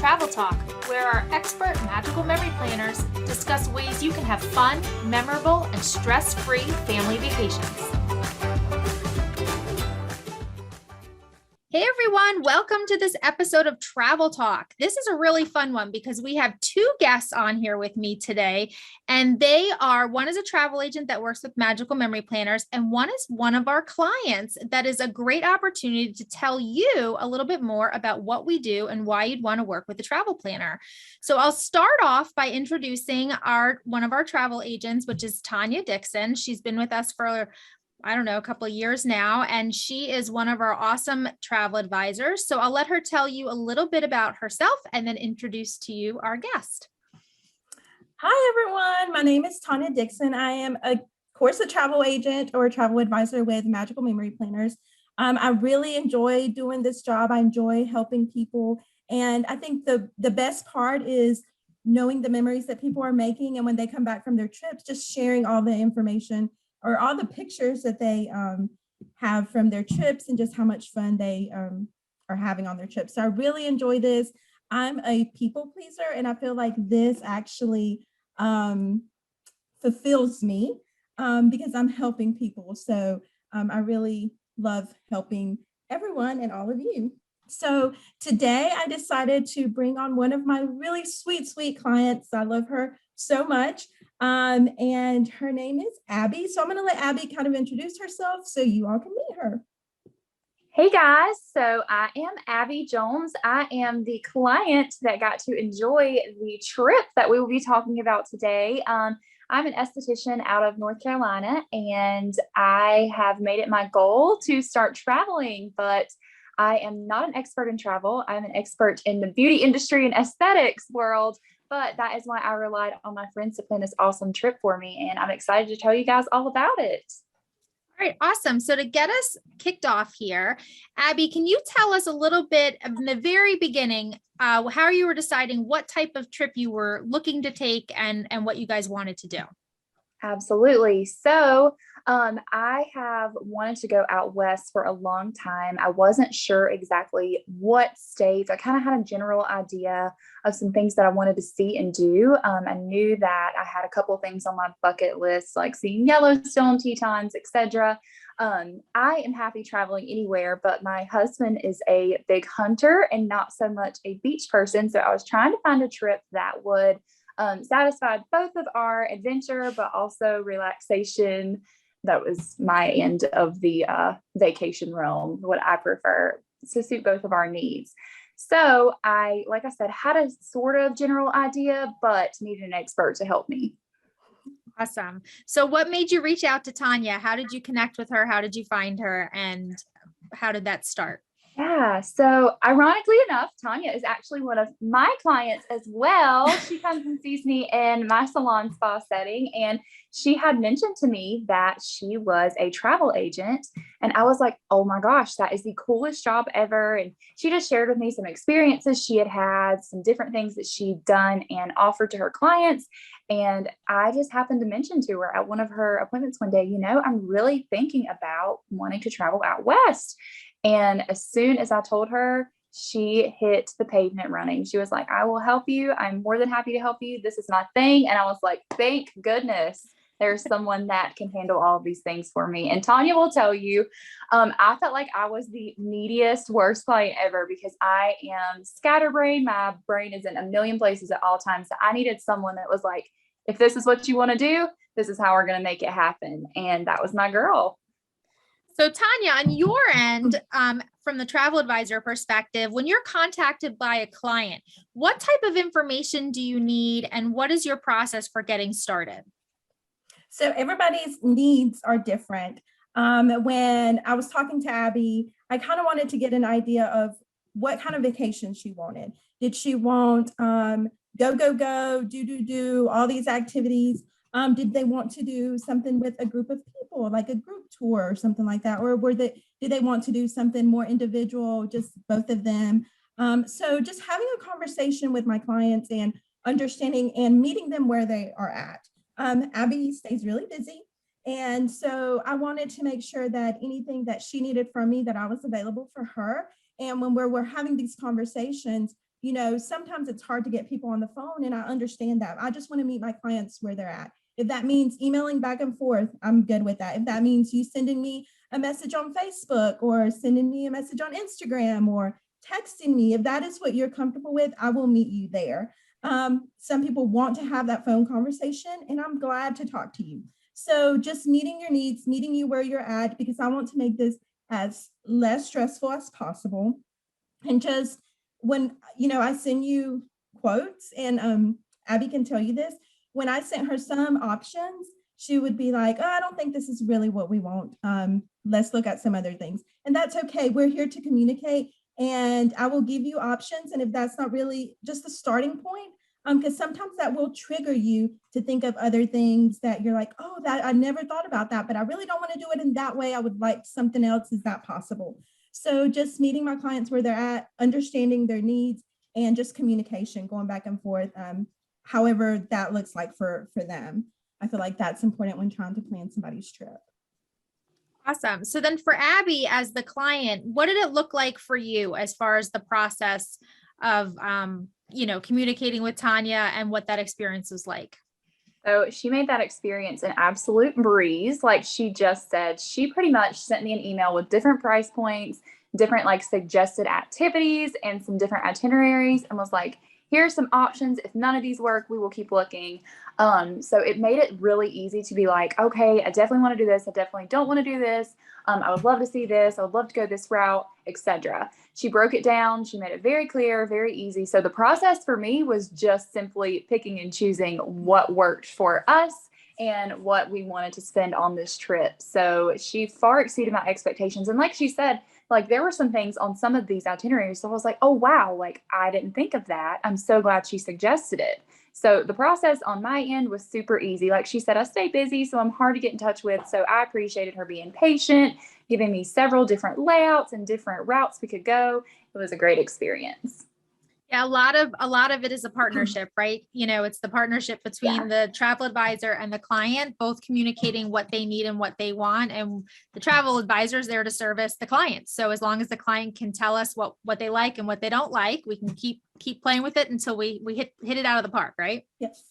Travel Talk, where our expert magical memory planners discuss ways you can have fun, memorable, and stress-free family vacations. Hey everyone, welcome to this episode of Travel Talk. This is a really fun one because we have two guests on here with me today, and one is a travel agent that works with magical memory planners, and one is one of our clients. That is a great opportunity to tell you a little bit more about what we do and why you'd want to work with a travel planner. So I'll start off by introducing one of our travel agents, which is Tania Dixon. She's been with us for a couple of years now, and she is one of our awesome travel advisors. So I'll let her tell you a little bit about herself and then introduce to you our guest. Hi, everyone. My name is Tania Dixon. I am, a travel agent or a travel advisor with Magical Memory Planners. I really enjoy doing this job. I enjoy helping people. And I think the best part is knowing the memories that people are making. And when they come back from their trips, just sharing all the information or all the pictures that they have from their trips and just how much fun they are having on their trips. So I really enjoy this. I'm a people pleaser, and I feel like this actually fulfills me because I'm helping people. So I really love helping everyone and all of you. So today I decided to bring on one of my really sweet clients. I love her so much. And her name is Abbee. So I'm going to let Abbee kind of introduce herself so you all can meet her. Hey guys, so I am Abbee Jones. I am the client that got to enjoy the trip that we will be talking about today. I'm an esthetician out of North Carolina, and I have made it my goal to start traveling, but I am not an expert in travel. I'm an expert in the beauty industry and aesthetics world. But that is why I relied on my friends to plan this awesome trip for me. And I'm excited to tell you guys all about it. All right, awesome. So to get us kicked off here, Abbee, can you tell us a little bit in the very beginning, how you were deciding what type of trip you were looking to take and what you guys wanted to do? Absolutely. So I have wanted to go out west for a long time. I wasn't sure exactly what states. I kind of had a general idea of some things that I wanted to see and do. I knew that I had a couple of things on my bucket list, like seeing Yellowstone, Tetons, etc. I am happy traveling anywhere, but my husband is a big hunter and not so much a beach person. So I was trying to find a trip that would satisfied both of our adventure, but also relaxation. That was my end of the vacation realm, what I prefer to suit both of our needs. So I, like I said, had a sort of general idea, but needed an expert to help me. Awesome. So what made you reach out to Tania? How did you connect with her? How did you find her? And how did that start? Yeah. So ironically enough, Tania is actually one of my clients as well. She comes and sees me in my salon spa setting, and she had mentioned to me that she was a travel agent. And I was like, oh my gosh, that is the coolest job ever. And she just shared with me some experiences she had, some different things that she'd done and offered to her clients. And I just happened to mention to her at one of her appointments one day, I'm really thinking about wanting to travel out west. And as soon as I told her, she hit the pavement running. She was like, I will help you. I'm more than happy to help you. This is my thing. And I was like, thank goodness there's someone that can handle all of these things for me. And Tania will tell you, I felt like I was the neediest, worst client ever because I am scatterbrained. My brain is in a million places at all times. So I needed someone that was like, if this is what you want to do, this is how we're going to make it happen. And that was my girl. So Tania, on your end, from the travel advisor perspective, when you're contacted by a client, what type of information do you need and what is your process for getting started? So everybody's needs are different. When I was talking to Abbee, I kind of wanted to get an idea of what kind of vacation she wanted. Did she want go, do, all these activities? Did they want to do something with a group of people, like a group tour or something like that? Or did they want to do something more individual, just both of them? So just having a conversation with my clients and understanding and meeting them where they are at. Abbee stays really busy. And so I wanted to make sure that anything that she needed from me, that I was available for her. And when we're having these conversations, sometimes it's hard to get people on the phone, and I understand that. I just want to meet my clients where they're at. If that means emailing back and forth, I'm good with that. If that means you sending me a message on Facebook or sending me a message on Instagram or texting me, if that is what you're comfortable with, I will meet you there. Some people want to have that phone conversation, and I'm glad to talk to you. So just meeting your needs, meeting you where you're at, because I want to make this as less stressful as possible. And just when, I send you quotes, and Abbee can tell you this, when I sent her some options, she would be like, oh, I don't think this is really what we want. Let's look at some other things. And that's okay. We're here to communicate, and I will give you options. And if that's not really just the starting point, because sometimes that will trigger you to think of other things that you're like, oh, that I never thought about that, but I really don't want to do it in that way. I would like something else. Is that possible? So just meeting my clients where they're at, understanding their needs, and just communication, going back and forth, however that looks like for them. I feel like that's important when trying to plan somebody's trip. Awesome. So then for Abbee as the client, what did it look like for you as far as the process of, communicating with Tania and what that experience was like? So she made that experience an absolute breeze. Like she just said, she pretty much sent me an email with different price points, different like suggested activities, and some different itineraries, and was like, here's some options. If none of these work, we will keep looking. So it made it really easy to be like, okay, I definitely want to do this. I definitely don't want to do this. I would love to see this. I would love to go this route, etc. She broke it down. She made it very clear, very easy. So the process for me was just simply picking and choosing what worked for us and what we wanted to spend on this trip. So she far exceeded my expectations. And like she said, like there were some things on some of these itineraries. So I was like, oh, wow, like I didn't think of that. I'm so glad she suggested it. So the process on my end was super easy. Like she said, I stay busy, so I'm hard to get in touch with. So I appreciated her being patient, giving me several different layouts and different routes we could go. It was a great experience. Yeah, a lot of it is a partnership, right? It's the partnership between the travel advisor and the client, both communicating what they need and what they want. And the travel advisor is there to service the client. So as long as the client can tell us what they like and what they don't like, we can keep playing with it until we hit it out of the park, right? Yes.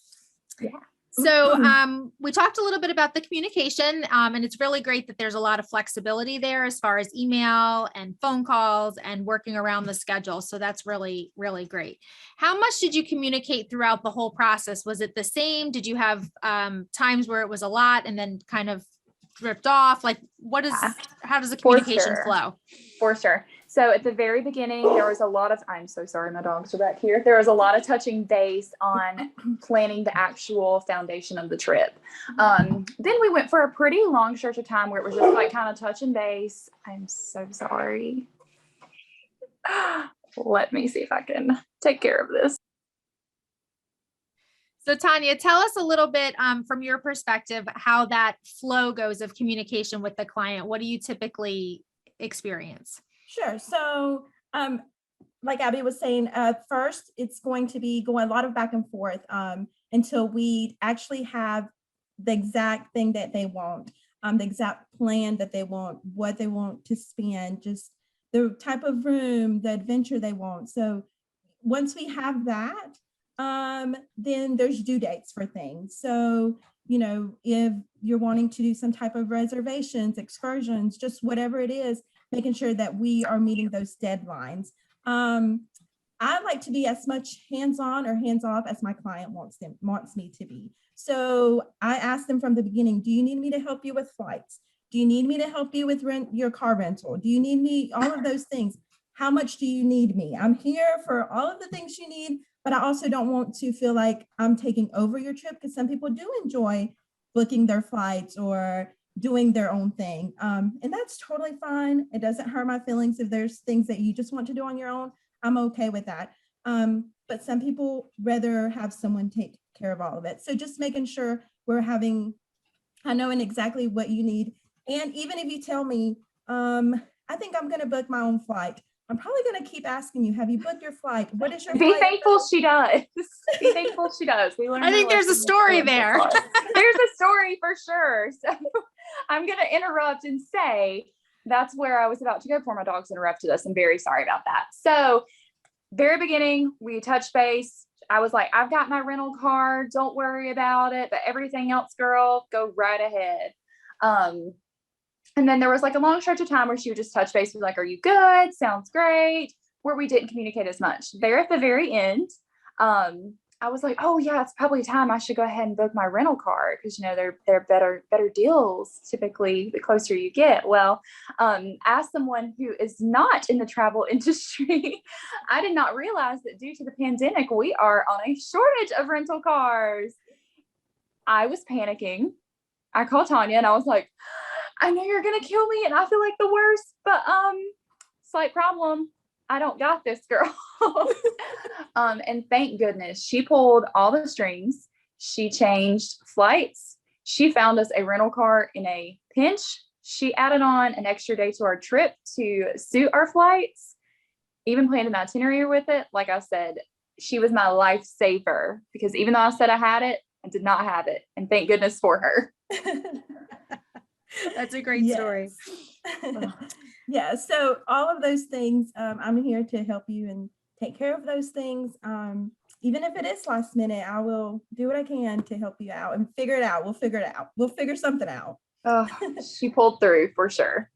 Yeah. So we talked a little bit about the communication, and it's really great that there's a lot of flexibility there as far as email and phone calls and working around the schedule. So that's really, really great. How much did you communicate throughout the whole process? Was it the same? Did you have times where it was a lot and then kind of dripped off? Like how does the communication flow? For sure. So at the very beginning, there was a lot of, I'm so sorry, my dogs are back here. There was a lot of touching base on planning the actual foundation of the trip. Then we went for a pretty long stretch of time where it was just like kind of touching base. I'm so sorry. Let me see if I can take care of this. So Tania, tell us a little bit from your perspective, how that flow goes of communication with the client. What do you typically experience? Sure. So like Abbee was saying, first, it's going to be going a lot of back and forth until we actually have the exact thing that they want, the exact plan that they want, what they want to spend, just the type of room, the adventure they want. So once we have that, then there's due dates for things. So, if you're wanting to do some type of reservations, excursions, just whatever it is, making sure that we are meeting those deadlines. I like to be as much hands-on or hands-off as my client wants me to be. So I asked them from the beginning, do you need me to help you with flights? Do you need me to help you with your car rental? Do you need me, all of those things? How much do you need me? I'm here for all of the things you need, but I also don't want to feel like I'm taking over your trip, because some people do enjoy booking their flights or doing their own thing. And that's totally fine. It doesn't hurt my feelings if there's things that you just want to do on your own. I'm okay with that. But some people rather have someone take care of all of it. So just making sure I knowing exactly what you need. And even if you tell me, I think I'm going to book my own flight, I'm probably going to keep asking you, have you booked your flight? What is your Be flight? thankful she does. Be thankful she does. I think there's a story there. There's a story for sure. So I'm going to interrupt and say that's where I was about to go before my dogs interrupted us. I'm very sorry about that. So very beginning, we touched base. I was like, I've got my rental car. Don't worry about it. But everything else, girl, go right ahead. And then there was like a long stretch of time where she would just touch base with like, are you good? Sounds great. Where we didn't communicate as much. There at the very end, I was like, oh yeah, it's probably time I should go ahead and book my rental car because they're better deals typically the closer you get. Well, as someone who is not in the travel industry, I did not realize that due to the pandemic, we are on a shortage of rental cars. I was panicking. I called Tanya and I was like, I know you're gonna kill me and I feel like the worst, but slight problem. I don't got this, girl. And thank goodness she pulled all the strings. She changed flights. She found us a rental car in a pinch. She added on an extra day to our trip to suit our flights, even planned an itinerary with it. Like I said, she was my lifesaver because even though I said I had it, I did not have it. And thank goodness for her. That's a great story. Yeah. So all of those things, I'm here to help you and take care of those things. Even if it is last minute, I will do what I can to help you out and figure it out. We'll figure it out. We'll figure something out. Oh, she pulled through for sure.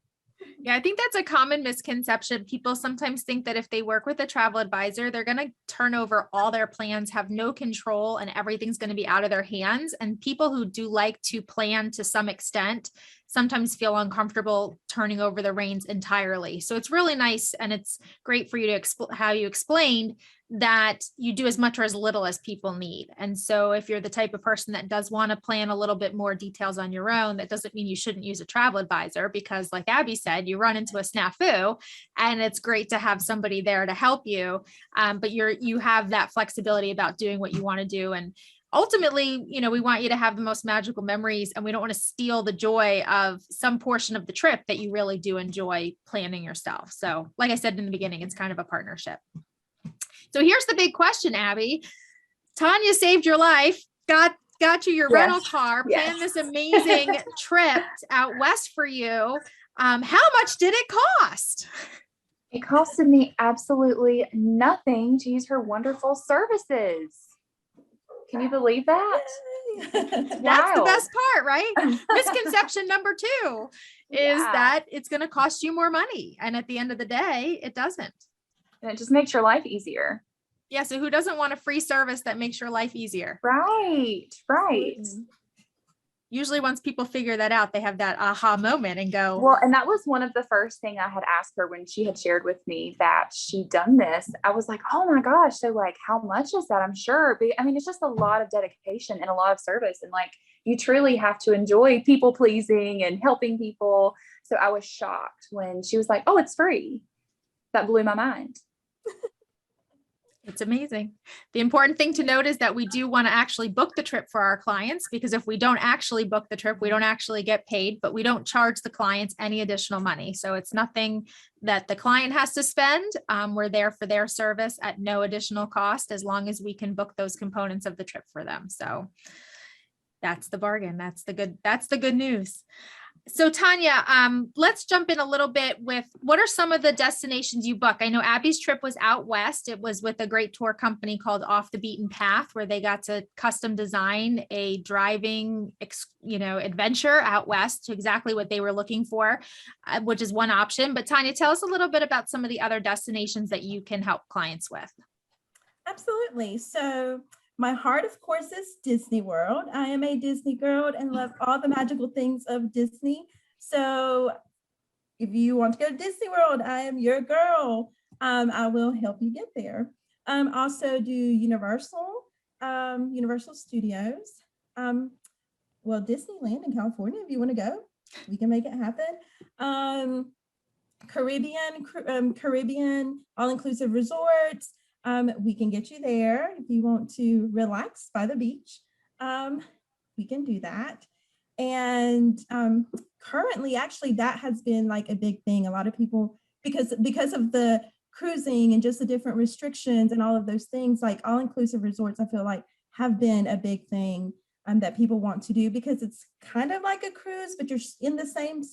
Yeah, I think that's a common misconception. People sometimes think that if they work with a travel advisor, they're going to turn over all their plans, have no control, and everything's going to be out of their hands. And people who do like to plan to some extent sometimes feel uncomfortable turning over the reins entirely. So it's really nice. And it's great for you to how you explained that you do as much or as little as people need. And so if you're the type of person that does want to plan a little bit more details on your own, that doesn't mean you shouldn't use a travel advisor, because like Abbee said, you run into a snafu and it's great to have somebody there to help you. But you have that flexibility about doing what you want to do. And ultimately, we want you to have the most magical memories, and we don't want to steal the joy of some portion of the trip that you really do enjoy planning yourself. So like I said in the beginning, it's kind of a partnership. So here's the big question, Abbee. Tania saved your life, got you your rental car, planned this amazing trip out west for you. How much did it cost? It costed me absolutely nothing to use her wonderful services. Can you believe that? That's the best part, right? Misconception number 2 is that it's going to cost you more money. And at the end of the day, it doesn't. And it just makes your life easier. Yeah. So who doesn't want a free service that makes your life easier? Right. Usually once people figure that out, they have that aha moment and go. Well, and that was one of the first thing I had asked her when she had shared with me that she'd done this. I was like, oh my gosh. So like, how much is that? I'm sure. But I mean, it's just a lot of dedication and a lot of service. And like, you truly have to enjoy people pleasing and helping people. So I was shocked when she was like, oh, it's free. That blew my mind. It's amazing. The important thing to note is that we do want to actually book the trip for our clients, because if we don't actually book the trip, we don't actually get paid, but we don't charge the clients any additional money. So it's nothing that the client has to spend. We're there for their service at no additional cost, as long as we can book those components of the trip for them. So that's the bargain. That's the good news. So Tania, let's jump in a little bit with what are some of the destinations you book? I know Abbee's trip was out west. It was with a great tour company called Off the Beaten Path, where they got to custom design a driving, adventure out west to exactly what they were looking for, which is one option. But Tania, tell us a little bit about some of the other destinations that you can help clients with. Absolutely. So my heart, of course, is Disney World. I am a Disney girl and love all the magical things of Disney. So if you want to go to Disney World, I am your girl. I will help you get there. Also do Universal Studios. Disneyland in California, if you want to go, we can make it happen. Caribbean all-inclusive resorts. We can get you there if you want to relax by the beach. We can do that. And currently, actually, that has been like a big thing. A lot of people, because of the cruising and just the different restrictions and all of those things, like all-inclusive resorts, I feel like have been a big thing that people want to do, because it's kind of like a cruise, but you're in the same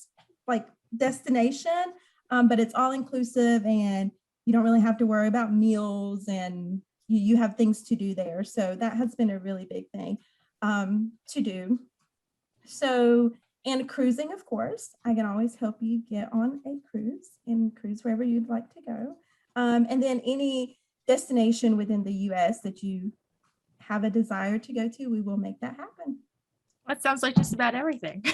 like destination, but it's all-inclusive and you don't really have to worry about meals, and you have things to do there. So that has been a really big thing to do. So, and cruising, of course, I can always help you get on a cruise and cruise wherever you'd like to go. And then any destination within the US that you have a desire to go to, we will make that happen. That sounds like just about everything.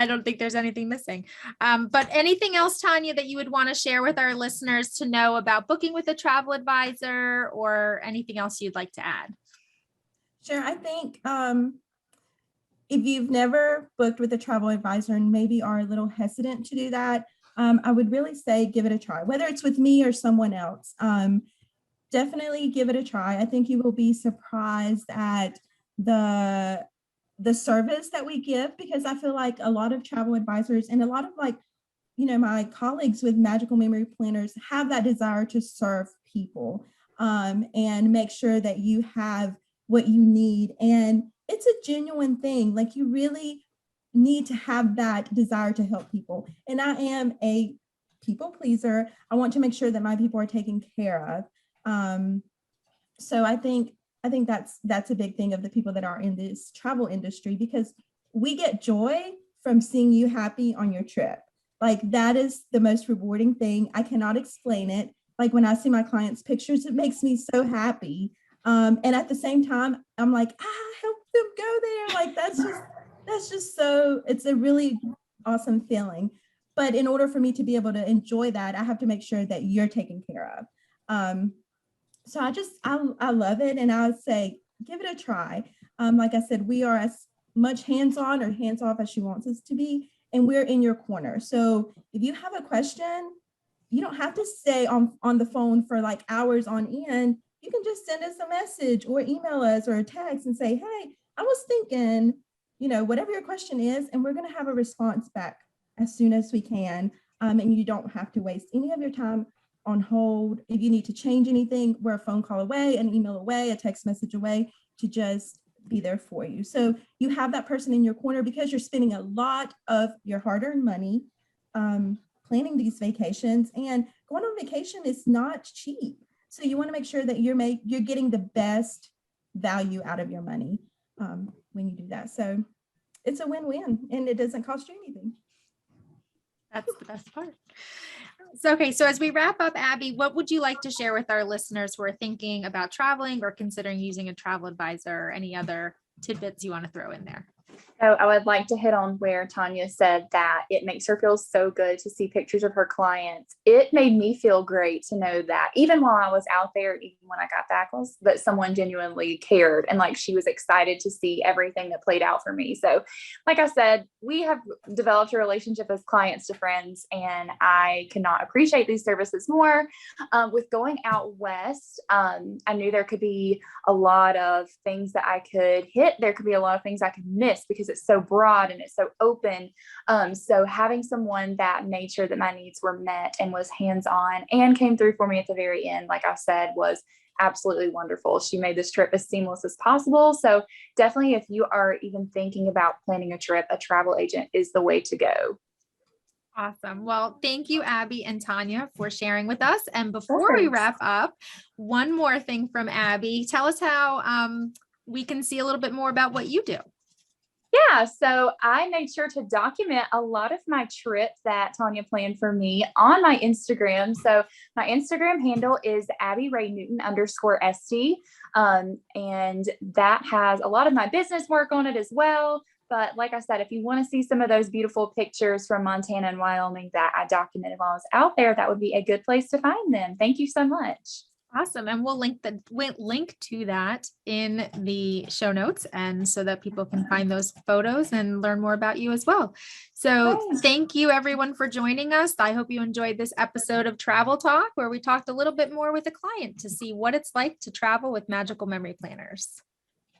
I don't think there's anything missing. But anything else, Tania, that you would want to share with our listeners to know about booking with a travel advisor, or anything else you'd like to add? Sure. I think if you've never booked with a travel advisor and maybe are a little hesitant to do that, I would really say give it a try, whether it's with me or someone else. Definitely give it a try. I think you will be surprised at the service that we give, because I feel like a lot of travel advisors and a lot of my colleagues with magical memory planners have that desire to serve people and make sure that you have what you need. And it's a genuine thing. Like, you really need to have that desire to help people. And I am a people pleaser. I want to make sure that my people are taken care of. So I think that's a big thing of the people that are in this travel industry, because we get joy from seeing you happy on your trip. Like, that is the most rewarding thing. I cannot explain it. Like, when I see my clients' pictures, it makes me so happy. And at the same time, I'm like, help them go there. Like, that's just so, it's a really awesome feeling. But in order for me to be able to enjoy that, I have to make sure that you're taken care of. So I love it. And I would say, give it a try. Like I said, we are as much hands-on or hands-off as she wants us to be, and we're in your corner. So if you have a question, you don't have to stay on the phone for like hours on end. You can just send us a message or email us or a text and say, hey, I was thinking, whatever your question is, and we're going to have a response back as soon as we can. And you don't have to waste any of your time on hold. If you need to change anything, we're a phone call away, an email away, a text message away to just be there for you. So you have that person in your corner, because you're spending a lot of your hard-earned money planning these vacations, and going on vacation is not cheap. So you want to make sure that you're getting the best value out of your money when you do that. So it's a win-win, and it doesn't cost you anything. That's the best part. So, okay. So as we wrap up, Abbee, what would you like to share with our listeners who are thinking about traveling or considering using a travel advisor, or any other tidbits you want to throw in there? So I would like to hit on where Tania said that it makes her feel so good to see pictures of her clients. It made me feel great to know that even while I was out there, even when I got back, that someone genuinely cared, and like, she was excited to see everything that played out for me. So like I said, we have developed a relationship as clients to friends, and I cannot appreciate these services more. With going out west, I knew there could be a lot of things that I could hit. There could be a lot of things I could miss, because it's so broad and it's so open. So having someone that made sure that my needs were met and was hands-on and came through for me at the very end, like I said, was absolutely wonderful. She made this trip as seamless as possible. So definitely, if you are even thinking about planning a trip, a travel agent is the way to go. Awesome. Well, thank you, Abbee and Tania, for sharing with us. And before we wrap up, one more thing from Abbee. Tell us how we can see a little bit more about what you do. Yeah, so I made sure to document a lot of my trips that Tania planned for me on my Instagram. So my Instagram handle is AbbieRayNewton_ST. And that has a lot of my business work on it as well. But like I said, if you want to see some of those beautiful pictures from Montana and Wyoming that I documented while I was out there, that would be a good place to find them. Thank you so much. Awesome. And we'll link to that in the show notes, and so that people can find those photos and learn more about you as well. So thank you everyone for joining us. I hope you enjoyed this episode of Travel Talk, where we talked a little bit more with a client to see what it's like to travel with magical memory planners.